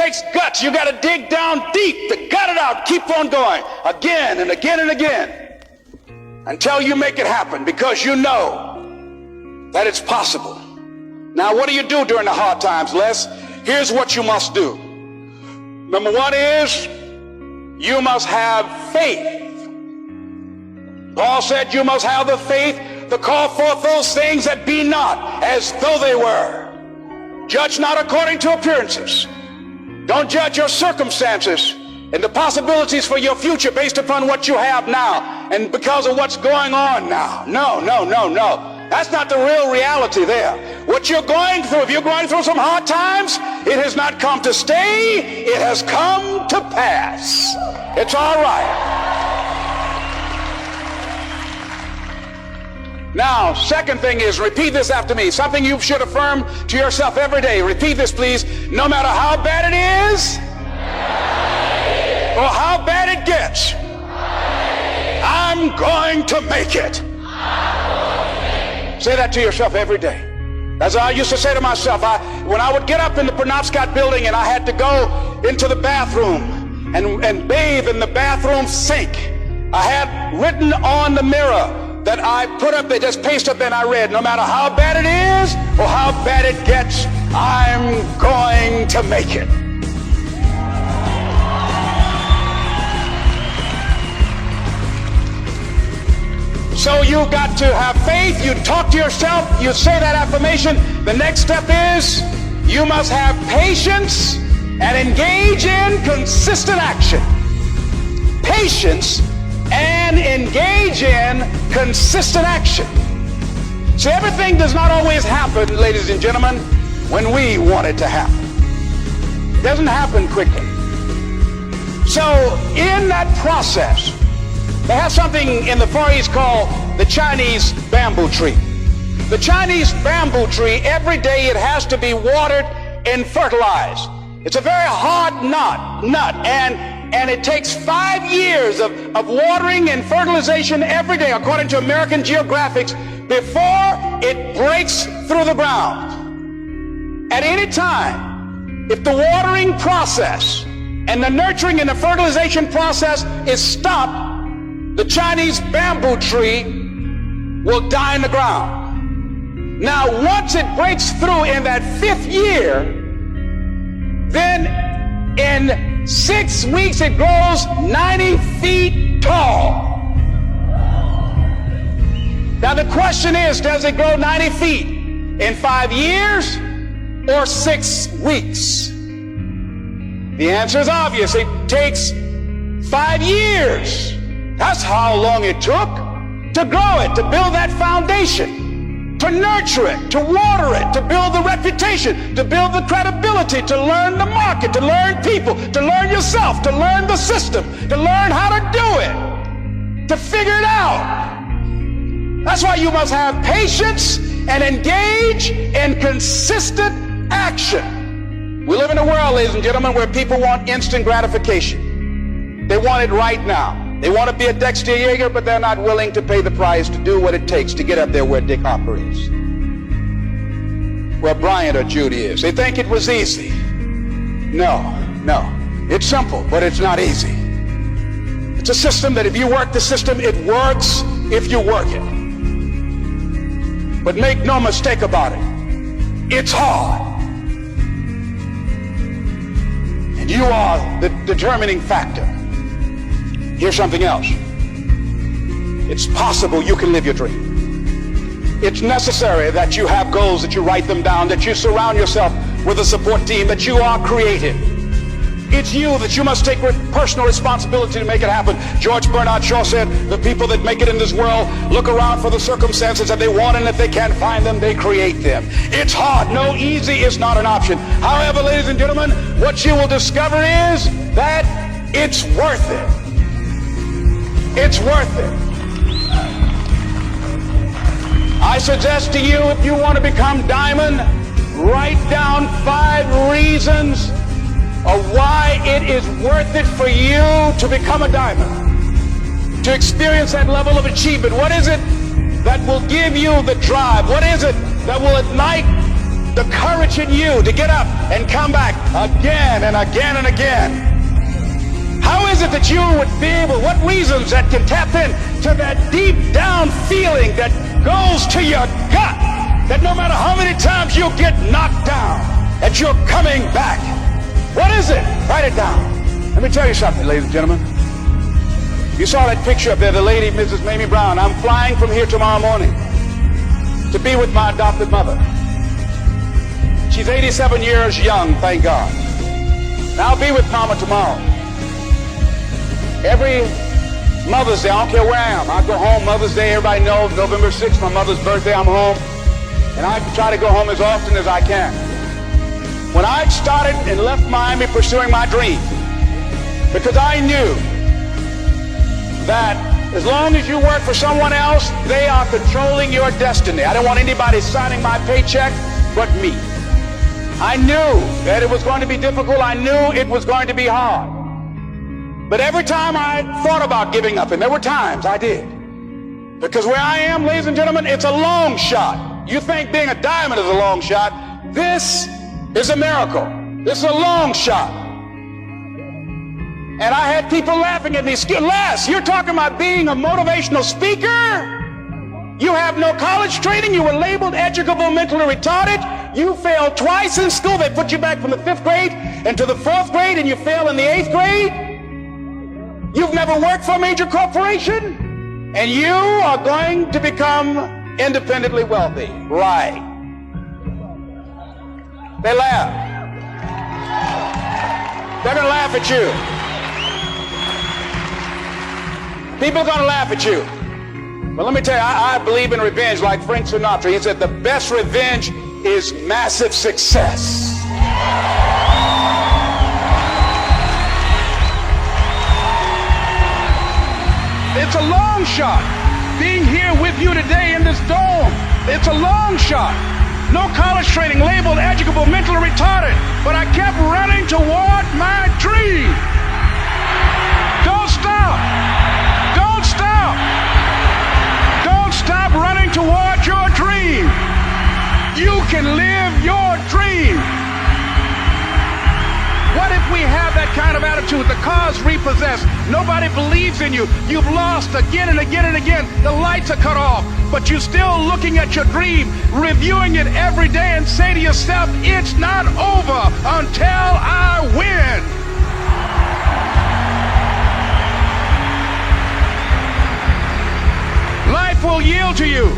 takes guts. You got to dig down deep to gut it out. Keep on going again and again and again until you make it happen, because you know that it's possible. Now, what do you do during the hard times, Les? Here's what you must do. Number one is you must have faith. Paul said you must have the faith to call forth those things that be not as though they were. Judge not according to appearances. Don't judge your circumstances and the possibilities for your future based upon what you have now and because of what's going on now. No, no, no, no. That's not the real reality there. What you're going through, if you're going through some hard times, it has not come to stay. It has come to pass. It's all right. Now, second thing is, repeat this after me. Something you should affirm to yourself every day. Repeat this, please. No matter how bad it is or how bad it gets, I'm going to make it. Say that to yourself every day. As I used to say to myself, when I would get up in the Penobscot building and I had to go into the bathroom and bathe in the bathroom sink, I had written on the mirror that I put up there, just paste up, and I read, no matter how bad it is or how bad it gets, I'm going to make it. So you got to have faith. You talk to yourself. You say that affirmation. The next step is you must have patience and engage in consistent action. Patience and engage in consistent action. See, everything does not always happen, ladies and gentlemen, when we want it to happen. It doesn't happen quickly. So in that process, they have something in the Far East called the Chinese bamboo tree. The Chinese bamboo tree, every day it has to be watered and fertilized. It's a very hard nut, and it takes 5 years of watering and fertilization every day, according to American Geographics, before it breaks through the ground. At any time, if the watering process and the nurturing and the fertilization process is stopped, the Chinese bamboo tree will die in the ground. Now, once it breaks through in that 5th year, then in 6 weeks it grows 90 feet tall. Now the question is, does it grow 90 feet in 5 years or 6 weeks? The answer is obvious. It takes 5 years. That's how long it took to grow it, to build that foundation, to nurture it, to water it, to build the reputation, to build the credibility, to learn the market, to learn people, to learn yourself, to learn the system, to learn how to do it, to figure it out. That's why you must have patience and engage in consistent action. We live in a world, ladies and gentlemen, where people want instant gratification. They want it right now. They want to be a Dexter Yeager, but they're not willing to pay the price to do what it takes to get up there where Dick Hopper is, where Bryant or Judy is. They think it was easy. No. It's simple, but it's not easy. It's a system that if you work the system, it works if you work it. But make no mistake about it, it's hard. And you are the determining factor. Here's something else. It's possible you can live your dream. It's necessary that you have goals, that you write them down, that you surround yourself with a support team, that you are creative. It's you that you must take personal responsibility to make it happen. George Bernard Shaw said, the people that make it in this world look around for the circumstances that they want, and if they can't find them, they create them. It's hard. No, easy is not an option. However, ladies and gentlemen, what you will discover is that it's worth it. It's worth it. I suggest to you, if you want to become diamond, write down 5 reasons of why it is worth it for you to become a diamond, to experience that level of achievement. What is it that will give you the drive? What is it that will ignite the courage in you to get up and come back again and again and again? How is it that you would be able, what reasons that can tap in to that deep down feeling that goes to your gut, that no matter how many times you get knocked down, that you're coming back? What is it? Write it down. Let me tell you something, ladies and gentlemen. You saw that picture up there, the lady, Mrs. Mamie Brown. I'm flying from here tomorrow morning to be with my adopted mother. She's 87 years young, thank God. And I'll be with Mama tomorrow. Every Mother's Day, I don't care where I am, I go home. Mother's Day, everybody knows, November 6th, my mother's birthday, I'm home. And I try to go home as often as I can. When I started and left Miami pursuing my dream, because I knew that as long as you work for someone else, they are controlling your destiny. I didn't want anybody signing my paycheck but me. I knew that it was going to be difficult. I knew it was going to be hard. But every time I thought about giving up, and there were times I did, because where I am, ladies and gentlemen, it's a long shot. You think being a diamond is a long shot. This is a miracle. This is a long shot. And I had people laughing at me. Les, you're talking about being a motivational speaker? You have no college training. You were labeled educable mentally retarded. You failed twice in school. They put you back from the 5th grade into the 4th grade, and you failed in the 8th grade. You've never worked for a major corporation, and you are going to become independently wealthy. Right. They laugh. They're going to laugh at you. People are going to laugh at you. But let me tell you, I believe in revenge like Frank Sinatra. He said the best revenge is massive success. It's a long shot being here with you today in this dome. It's a long shot. No college training, labeled educable mentally retarded, but I kept running toward my dream. Don't stop. Don't stop. Don't stop running toward your dream. You can live your dream. What if we have that kind of attitude? The car's repossessed. Nobody believes in you. You've lost again and again and again. The lights are cut off, but you're still looking at your dream, reviewing it every day, and say to yourself, it's not over until I win. Life will yield to you